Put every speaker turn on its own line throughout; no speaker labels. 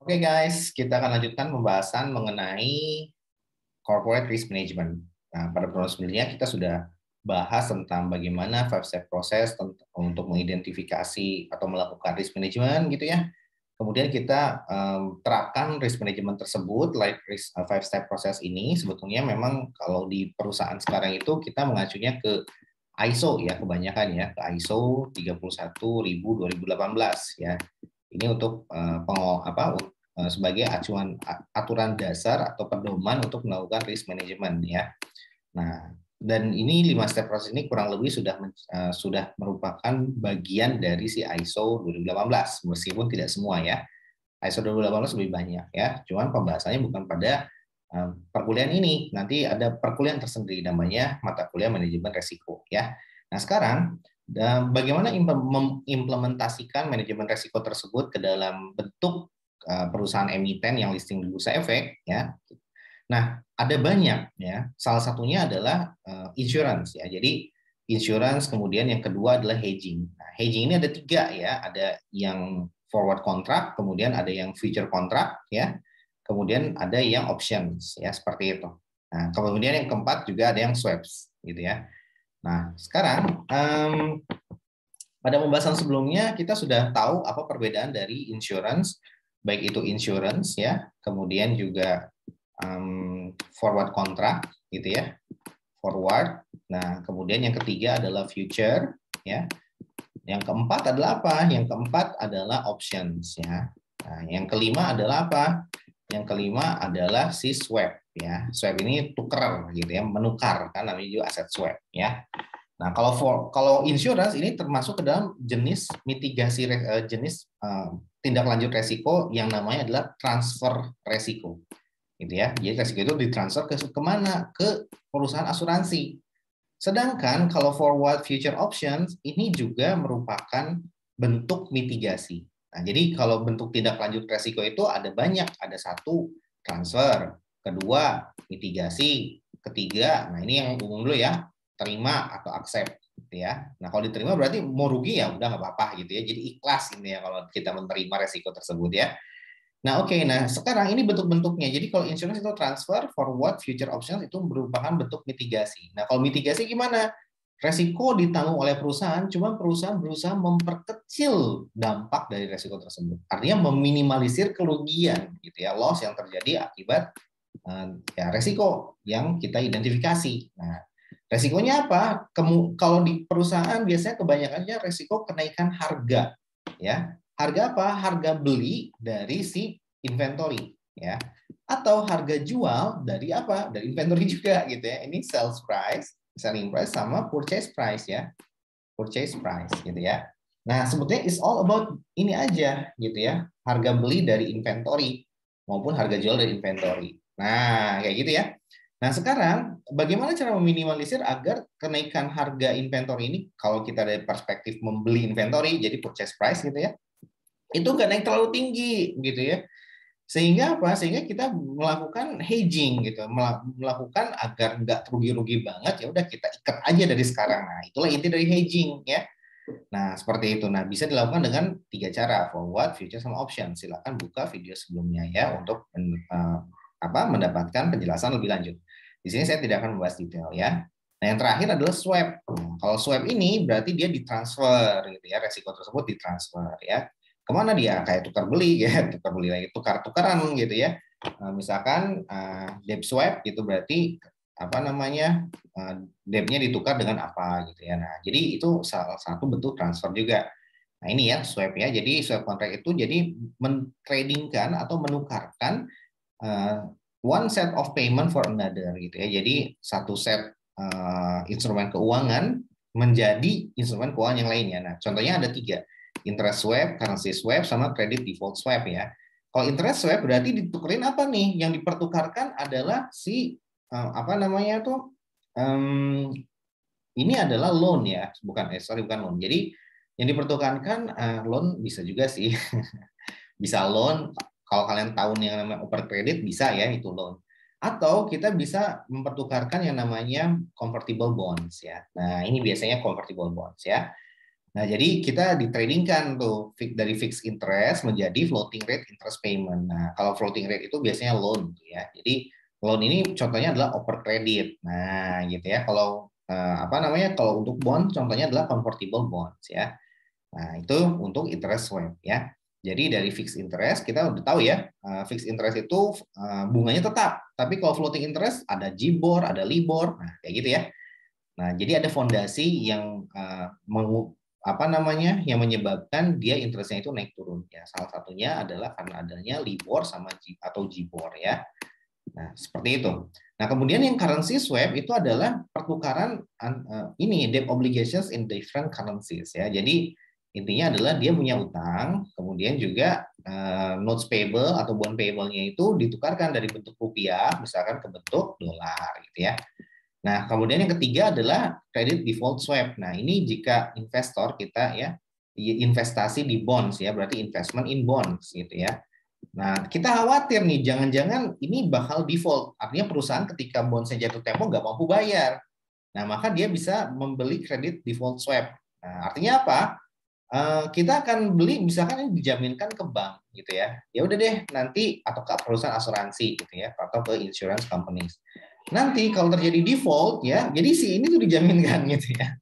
Oke guys, kita akan lanjutkan pembahasan mengenai corporate risk management. Nah, pada pertemuan sebelumnya kita sudah bahas tentang bagaimana five step process untuk mengidentifikasi atau melakukan risk management gitu ya. Kemudian kita terapkan risk management tersebut, like risk five step process ini sebetulnya memang kalau di perusahaan sekarang itu kita mengacunya ke ISO ya kebanyakan ya, ke ISO 31000/2018 ya. Ini untuk sebagai aturan dasar atau pedoman untuk melakukan risk management ya. Nah, dan ini 5 step proses ini kurang lebih sudah merupakan bagian dari si ISO 2018 meskipun tidak semua ya. ISO 2018 lebih banyak ya. Cuman pembahasannya bukan pada perkuliahan ini. Nanti ada perkuliahan tersendiri namanya mata kuliah manajemen resiko ya. Nah, sekarang bagaimana mengimplementasikan manajemen resiko tersebut ke dalam bentuk perusahaan emiten yang listing di Bursa Efek ya. Nah, ada banyak ya. Salah satunya adalah insurance ya. Jadi insurance, kemudian yang kedua adalah hedging. Nah, hedging ini ada 3 ya. Ada yang forward contract, kemudian ada yang future contract ya. Kemudian ada yang options ya, seperti itu. Nah, kemudian yang keempat juga ada yang swaps gitu ya. Nah, sekarang pada pembahasan sebelumnya kita sudah tahu apa perbedaan dari insurance, baik itu insurance ya, kemudian juga forward contract gitu ya, forward. Nah, kemudian yang ketiga adalah future ya. Yang keempat adalah apa? Yang keempat adalah options ya. Nah, yang kelima adalah apa? Yang kelima adalah si swap ya. Swap ini tuker gitu ya, menukar kan namanya juga aset swap ya. Nah, kalau insurance ini termasuk ke dalam jenis mitigasi jenis tindak lanjut resiko yang namanya adalah transfer resiko. Gitu ya. Jadi resiko itu ditransfer ke kemana? Ke perusahaan asuransi. Sedangkan kalau forward future options ini juga merupakan bentuk mitigasi. Nah, jadi kalau bentuk tindak lanjut resiko itu ada banyak, ada satu transfer, kedua mitigasi, ketiga, nah ini yang umum dulu ya, terima atau accept gitu ya. Nah, kalau diterima berarti mau rugi ya udah nggak apa-apa gitu ya. Jadi ikhlas ini ya kalau kita menerima resiko tersebut ya. Nah, oke. Nah, sekarang ini bentuk-bentuknya. Jadi kalau insurance itu transfer, forward, future options itu merupakan bentuk mitigasi. Nah, kalau mitigasi gimana? Resiko ditanggung oleh perusahaan, cuma perusahaan berusaha memperkecil dampak dari resiko tersebut. Artinya meminimalisir kerugian gitu ya, loss yang terjadi akibat ya resiko yang kita identifikasi. Nah, resikonya apa? Kalau di perusahaan biasanya kebanyakannya resiko kenaikan harga ya. Harga apa? Harga beli dari si inventory ya. Atau harga jual dari apa? Dari inventory juga gitu ya. Ini sales price, selling price sama purchase price ya. Purchase price gitu ya. Nah, sebetulnya it's all about ini aja gitu ya. Harga beli dari inventory maupun harga jual dari inventory. Nah, kayak gitu ya. Nah, sekarang bagaimana cara meminimalisir agar kenaikan harga inventory ini kalau kita dari perspektif membeli inventory jadi purchase price gitu ya. Itu nggak naik terlalu tinggi gitu ya. Sehingga apa? Sehingga kita melakukan hedging gitu, melakukan agar nggak rugi-rugi banget ya udah kita ikat aja dari sekarang. Nah, itulah inti dari hedging ya. Nah, seperti itu. Nah, bisa dilakukan dengan 3 cara, forward, future, sama option. Silakan buka video sebelumnya ya untuk mendapatkan penjelasan lebih lanjut. Di sini saya tidak akan membahas detail ya. Nah, yang terakhir adalah swap. Nah, kalau swap ini berarti dia ditransfer gitu ya, resiko tersebut ditransfer ya. Kemana dia? Kayak tukar beli ya, tukar beli lagi, tukar-tukaran gitu ya. Misalkan debt swap gitu berarti apa namanya debt-nya ditukar dengan apa gitu ya. Nah, jadi itu salah satu bentuk transfer juga. Nah, ini ya swap ya. Jadi swap contract itu jadi mentradingkan atau menukarkan one set of payment for another gitu ya. Jadi satu set instrumen keuangan menjadi instrumen keuangan yang lainnya. Nah, contohnya ada 3. Interest swap, currency swap, sama credit default swap ya. Kalau interest swap berarti ditukerin apa nih? Yang dipertukarkan adalah si apa namanya tuh ini adalah loan ya, bukan loan. Jadi yang dipertukarkan loan bisa juga sih, bisa loan. Kalau kalian tahu yang namanya oper kredit bisa ya itu loan. Atau kita bisa mempertukarkan yang namanya convertible bonds ya. Nah ini biasanya convertible bonds ya. Nah, jadi kita ditradingkan tuh dari fixed interest menjadi floating rate interest payment. Nah, kalau floating rate itu biasanya loan gitu ya. Jadi loan ini contohnya adalah over credit. Nah, gitu ya. Kalau apa namanya? Kalau untuk bond contohnya adalah convertible bonds ya. Nah, itu untuk interest swap ya. Jadi dari fixed interest kita udah tahu ya, fixed interest itu bunganya tetap. Tapi kalau floating interest ada JIBOR, ada LIBOR, nah kayak gitu ya. Nah, jadi ada fondasi yang apa namanya yang menyebabkan dia interestnya itu naik turun ya. Salah satunya adalah karena adanya LIBOR sama atau JIBOR ya. Nah, seperti itu. Nah, kemudian yang currency swap itu adalah pertukaran ini debt obligations in different currencies ya. Jadi intinya adalah dia punya utang, kemudian juga notes payable atau bond payable-nya itu ditukarkan dari bentuk rupiah misalkan ke bentuk dolar gitu ya. Nah, kemudian yang ketiga adalah credit default swap. Nah, ini jika investor kita ya investasi di bonds ya, berarti investment in bonds gitu ya. Nah, kita khawatir nih, jangan-jangan ini bakal default. Artinya perusahaan ketika bondsnya jatuh tempo nggak mampu bayar. Nah, maka dia bisa membeli credit default swap. Nah, artinya apa? Kita akan beli misalkan ini dijaminkan ke bank gitu ya. Ya udah deh nanti atau ke perusahaan asuransi gitu ya atau ke insurance companies. Nanti kalau terjadi default ya, jadi si ini tuh dijaminkan gitu ya.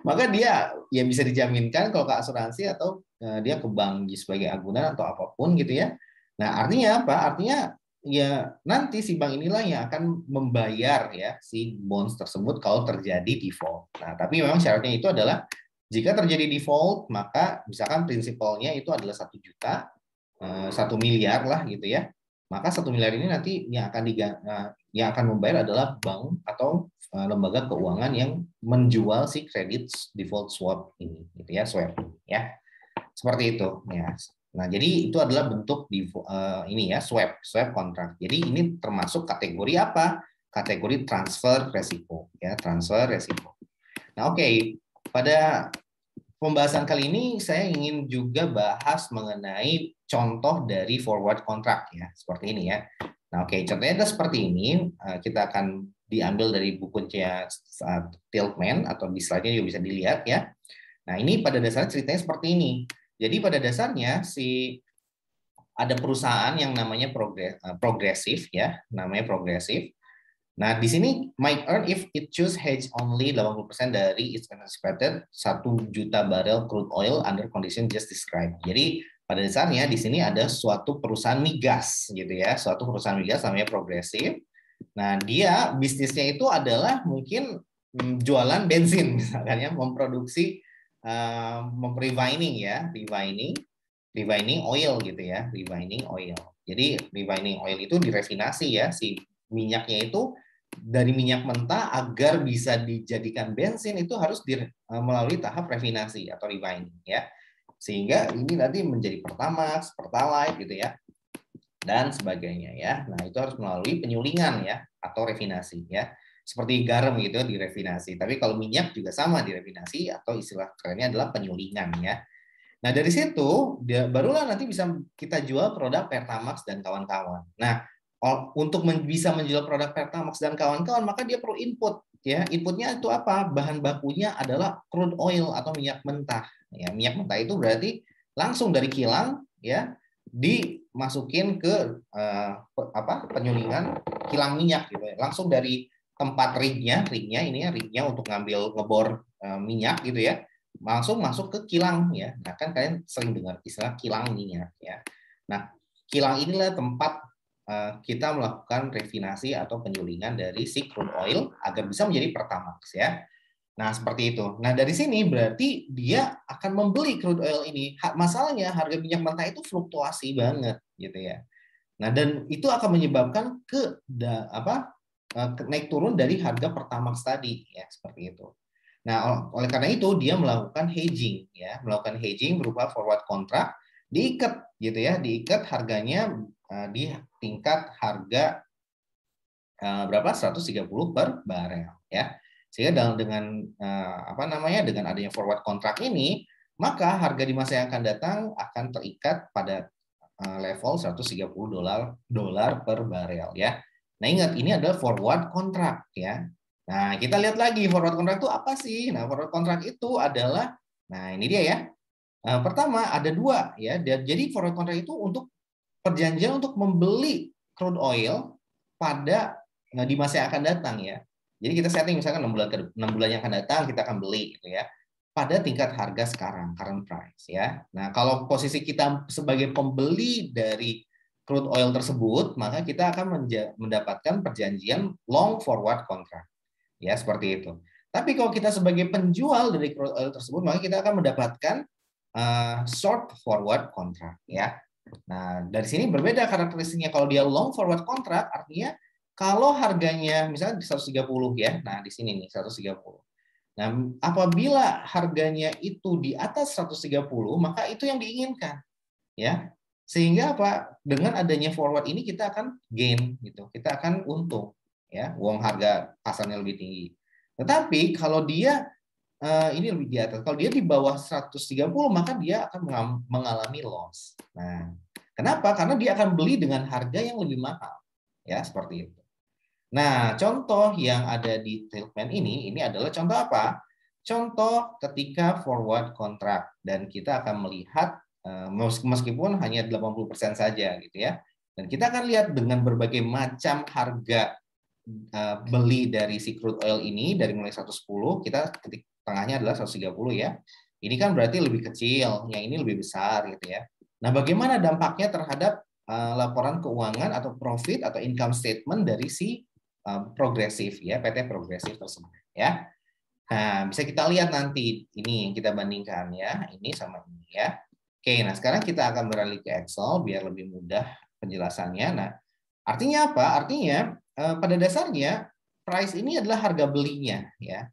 Maka dia ya bisa dijaminkan kalau ke asuransi atau dia ke bank sebagai agunan atau apapun gitu ya. Nah, artinya apa? Artinya ya nanti si bank inilah yang akan membayar ya si bonds tersebut kalau terjadi default. Nah, tapi memang syaratnya itu adalah jika terjadi default, maka misalkan prinsipalnya itu adalah 1 juta, 1 miliar lah gitu ya. Maka 1 miliar ini nanti yang akan membayar adalah bank atau lembaga keuangan yang menjual si kredit default swap ini, gitu ya, swap ya. Seperti itu ya. Nah, jadi itu adalah bentuk ini ya, swap kontrak. Jadi ini termasuk kategori apa? Kategori transfer resiko ya, transfer resiko. Nah, oke. Pada pembahasan kali ini saya ingin juga bahas mengenai contoh dari forward contract ya, seperti ini ya. Nah, oke, contohnya adalah seperti ini. Kita akan diambil dari bukunya Tiltman atau di slide-nya juga bisa dilihat ya. Nah, ini pada dasarnya ceritanya seperti ini. Jadi pada dasarnya ada perusahaan yang namanya progresif ya, namanya progresif. Nah, di sini might earn if it choose hedge only 80% dari its anticipated 1 juta barel crude oil under condition just described. Jadi, pada dasarnya di sini ada suatu perusahaan migas gitu ya, suatu perusahaan migas namanya Progressive. Nah, dia bisnisnya itu adalah mungkin jualan bensin misalkan ya, memproduksi refining ya, refining oil gitu ya, refining oil. Jadi refining oil itu direfinasi ya, si minyaknya itu dari minyak mentah agar bisa dijadikan bensin itu harus melalui tahap refinasi atau refining ya. Sehingga ini nanti menjadi Pertamax, Pertalite gitu ya. Dan sebagainya ya. Nah, itu harus melalui penyulingan ya atau refinasi ya. Seperti garam gitu direfinasi. Tapi kalau minyak juga sama direfinasi atau istilah kerennya adalah penyulingan ya. Nah, dari situ barulah nanti bisa kita jual produk Pertamax dan kawan-kawan. Nah, untuk bisa menjual produk Pertamax dan kawan-kawan, maka dia perlu input. Ya, inputnya itu apa? Bahan bakunya adalah crude oil atau minyak mentah. Ya, minyak mentah itu berarti langsung dari kilang, ya, dimasukin ke penyulingan kilang minyak, gitu. Langsung dari tempat rignya untuk ngebor minyak, gitu ya, langsung masuk ke kilang ya. Nah, kan kalian sering dengar istilah kilang minyak ya. Nah, kilang inilah tempat kita melakukan refinasi atau penyulingan dari si crude oil agar bisa menjadi Pertamax ya. Nah, seperti itu. Nah, dari sini berarti dia akan membeli crude oil ini. Masalahnya harga minyak mentah itu fluktuasi banget gitu ya. Nah, dan itu akan menyebabkan naik turun dari harga Pertamax tadi ya, seperti itu. Nah, oleh karena itu dia melakukan hedging ya, melakukan hedging berupa forward contract, diikat gitu ya, diikat harganya di tingkat harga berapa 130 per barel ya. Sehingga dengan dengan adanya forward contract ini, maka harga di masa yang akan datang akan terikat pada level 130 dolar per barel ya. Nah, ingat ini adalah forward contract ya. Nah, kita lihat lagi forward contract itu apa sih? Nah, forward contract itu adalah Nah, ini dia ya. Pertama ada dua ya. Jadi forward contract itu untuk perjanjian untuk membeli crude oil pada di masa yang akan datang ya. Jadi kita setting misalkan 6 bulan yang akan datang kita akan beli gitu ya. Pada tingkat harga sekarang, current price ya. Nah, kalau posisi kita sebagai pembeli dari crude oil tersebut, maka kita akan mendapatkan perjanjian long forward contract. Ya, seperti itu. Tapi kalau kita sebagai penjual dari crude oil tersebut, maka kita akan mendapatkan short forward contract ya. Nah, dari sini berbeda karakteristiknya. Kalau dia long forward contract, artinya kalau harganya misalnya di 130 ya. Nah, di sini nih 130. Nah, apabila harganya itu di atas 130, maka itu yang diinginkan ya. Sehingga apa? Dengan adanya forward ini kita akan gain gitu. Kita akan untung ya, uang harga pasarnya lebih tinggi. Tetapi kalau dia ini lebih di atas. Kalau dia di bawah 130 maka dia akan mengalami loss. Nah, kenapa? Karena dia akan beli dengan harga yang lebih mahal. Ya, seperti itu. Nah, contoh yang ada di Tiltman ini adalah contoh apa? Contoh ketika forward contract dan kita akan melihat meskipun hanya 80% saja gitu ya. Dan kita akan lihat dengan berbagai macam harga beli dari si crude oil ini dari mulai 110 kita ketik tengahnya adalah 130 ya. Ini kan berarti lebih kecil, yang ini lebih besar gitu ya. Nah, bagaimana dampaknya terhadap laporan keuangan atau profit atau income statement dari si progresif ya, PT Progresif tersebut ya. Nah, bisa kita lihat nanti ini yang kita bandingkan ya, ini sama ini ya. Oke, nah sekarang kita akan beralih ke Excel biar lebih mudah penjelasannya. Nah, artinya apa? Artinya pada dasarnya price ini adalah harga belinya ya.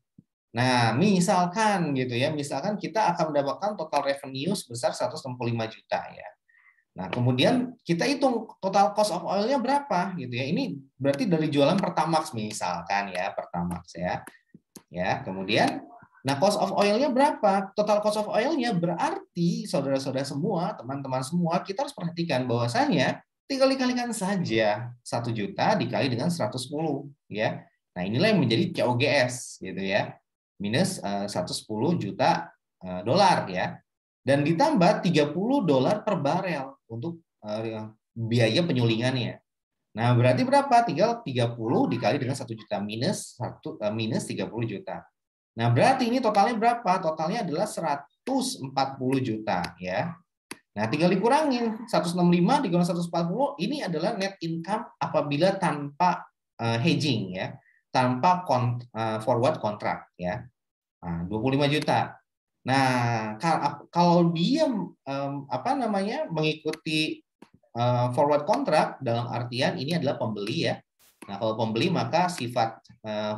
Nah, misalkan gitu ya, misalkan kita akan mendapatkan total revenue sebesar 165 juta ya. Nah, kemudian kita hitung total cost of oil-nya berapa gitu ya. Ini berarti dari jualan Pertamax misalkan ya, Pertamax ya. Ya, kemudian nah cost of oil-nya berapa? Total cost of oil-nya berarti saudara-saudara semua, teman-teman semua, kita harus perhatikan bahwasanya tinggal dikalikan saja 1 juta dikali dengan 110 ya. Nah, inilah yang menjadi COGS gitu ya. Minus 110 juta dolar ya. Dan ditambah 30 dolar per barel untuk biaya penyulingannya. Nah, berarti berapa? Tinggal 30 dikali dengan 1 juta minus 30 juta. Nah, berarti ini totalnya berapa? Totalnya adalah 140 juta ya. Nah, tinggal dikurangin 165 dikali 140 ini adalah net income apabila tanpa hedging ya, tanpa forward contract ya. Nah, 25 juta. Nah, kalau dia mengikuti forward contract dalam artian ini adalah pembeli ya. Nah, kalau pembeli maka sifat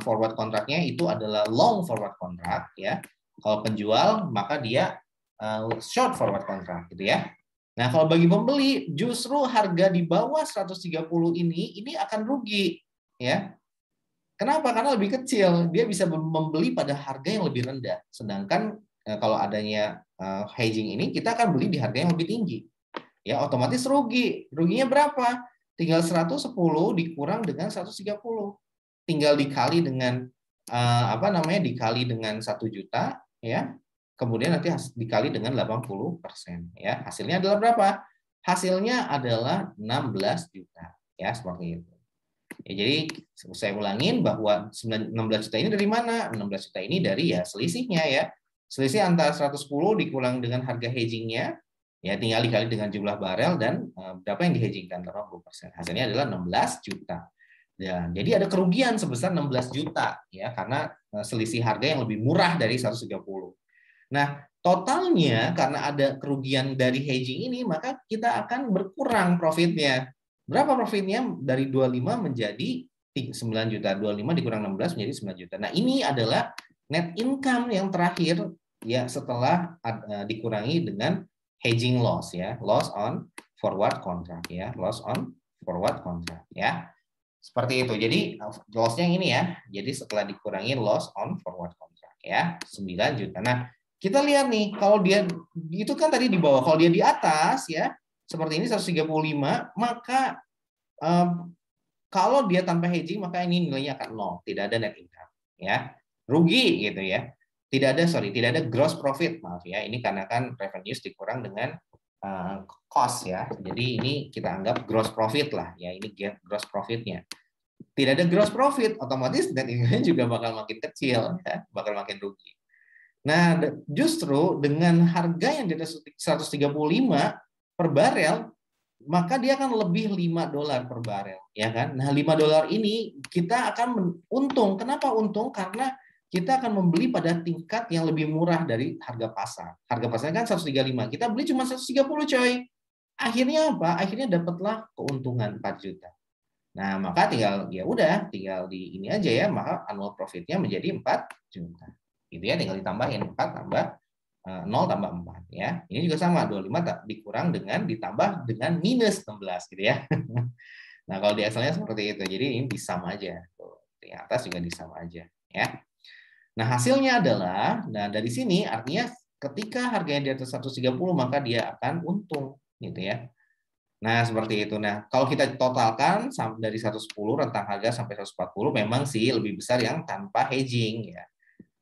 forward contract-nya itu adalah long forward contract ya. Kalau penjual maka dia short forward contract gitu ya. Nah, kalau bagi pembeli justru harga di bawah 130 ini akan rugi ya. Kenapa? Karena lebih kecil, dia bisa membeli pada harga yang lebih rendah. Sedangkan kalau adanya hedging ini kita akan beli di harga yang lebih tinggi. Ya, otomatis rugi. Ruginya berapa? Tinggal 110 dikurang dengan 130. Tinggal dikali dengan dikali dengan 1 juta ya. Kemudian nanti dikali dengan 80% ya. Hasilnya adalah berapa? Hasilnya adalah 16 juta ya, seperti itu. Ya, jadi saya ulangin bahwa 16 juta ini dari mana? 16 juta ini dari ya selisihnya ya. Selisih antara 110 dikurang dengan harga hedgingnya, ya tinggal dikali dengan jumlah barel dan berapa yang dihedgingkan 80%. Hasilnya adalah 16 juta. Ya, jadi ada kerugian sebesar 16 juta ya karena selisih harga yang lebih murah dari 130. Nah, totalnya karena ada kerugian dari hedging ini maka kita akan berkurang profitnya. Berapa profitnya? Dari 25 menjadi 9 juta. 25 dikurang 16 menjadi 9 juta. Nah, ini adalah net income yang terakhir ya setelah dikurangi dengan hedging loss ya. Loss on forward contract ya. Loss on forward contract ya. Seperti itu. Jadi loss-nya yang ini ya. Jadi setelah dikurangi loss on forward contract ya. 9 juta. Nah, kita lihat nih kalau dia itu kan tadi di bawah. Kalau dia di atas ya seperti ini 135, maka kalau dia tanpa hedging maka ini nilainya akan nol, tidak ada net income ya. Rugi gitu ya. tidak ada gross profit, maaf ya. Ini karena kan revenues dikurang dengan cost ya. Jadi ini kita anggap gross profit lah ya. Ini gross profitnya. Tidak ada gross profit, otomatis net income juga bakal makin kecil ya, bakal makin rugi. Nah, justru dengan harga yang di atas 135 per barel, maka dia akan lebih $5 per barel, ya kan? Nah, $5 ini kita akan untung. Kenapa untung? Karena kita akan membeli pada tingkat yang lebih murah dari harga pasar. Harga pasarnya kan 135, kita beli cuma 130, coy. Akhirnya apa? Akhirnya dapatlah keuntungan 4 juta. Nah, maka tinggal di ini aja ya, maka annual profitnya menjadi 4 juta. Gitu ya, tinggal ditambahin 4 tambah 0 tambah 4 ya. Ini juga sama, 25 dikurang dengan ditambah dengan minus 16 gitu ya. Nah, kalau di Excel-nya seperti itu. Jadi ini disam aja. Tuh, di atas juga disam aja ya. Nah, hasilnya adalah dari sini artinya ketika harganya di atas 130 maka dia akan untung gitu ya. Nah, seperti itu. Nah, kalau kita totalkan dari 110 rentang harga sampai 140 memang sih lebih besar yang tanpa hedging ya.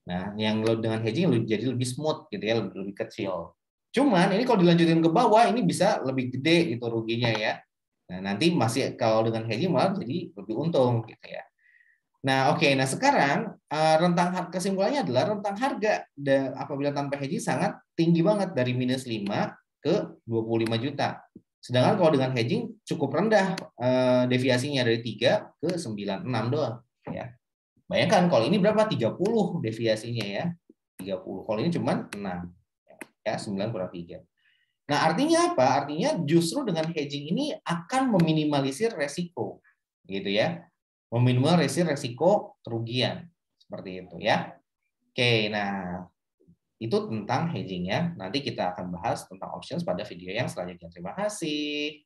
Nah, yang dengan hedging jadi lebih smooth gitu ya, lebih kecil. Cuman ini kalau dilanjutin ke bawah ini bisa lebih gede gitu ruginya ya. Nah, nanti masih kalau dengan hedging malah jadi lebih untung gitu ya. Nah, oke. Nah, sekarang rentang kesimpulannya adalah rentang harga apabila tanpa hedging sangat tinggi banget dari minus 5 ke 25 juta. Sedangkan kalau dengan hedging cukup rendah deviasinya dari 3 ke 96 doang ya. Bayangkan kalau ini berapa? 30 deviasinya ya. 30. Kalau ini cuma 6. Ya, 9 kurang 3. Nah, artinya apa? Artinya justru dengan hedging ini akan meminimalisir resiko. Gitu ya. Meminimalisir resiko kerugian. Seperti itu ya. Oke, nah itu tentang hedging ya. Nanti kita akan bahas tentang options pada video yang selanjutnya. Terima kasih.